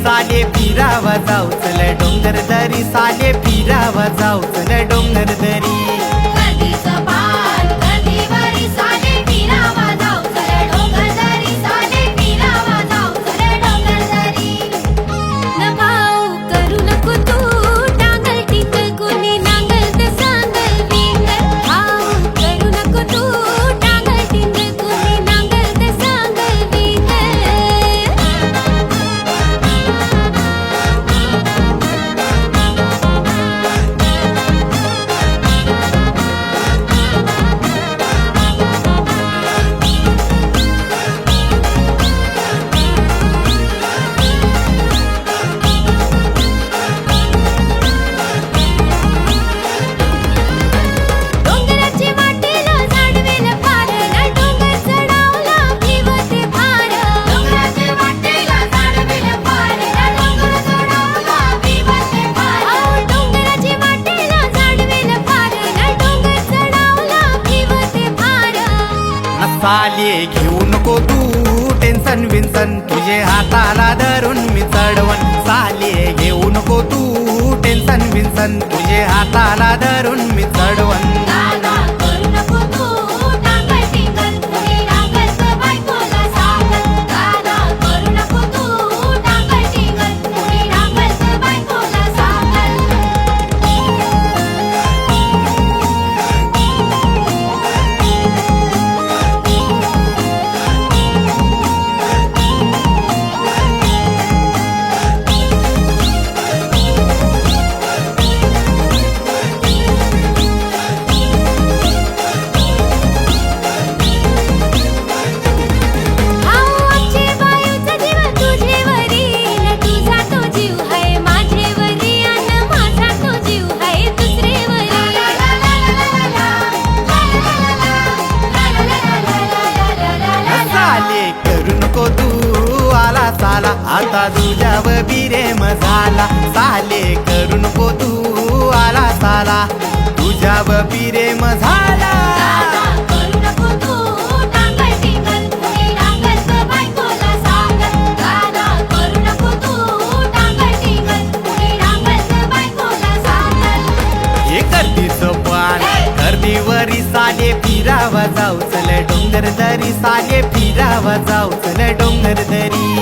साले फिरावा जाऊ चल डोंगर दरी साले फिरावा जाऊ चल डोंगर दरी साले घेऊ नको तू टेन्शन विन्सन तुझे हाताला धरून मी चढवन साले घेऊ नको तू टेन्शन विन्सन तुझे हाताला धरून मी चढवन आता तुझ्याव बिरेम झाला साले करू नको तू आला साला तुझ्याव बिरेम झाला हे करतीस पान गर्दीवरी साले फिरावा जाऊ चल डोंगर दरी साले फिरावा जाऊ चल डोंगर दरी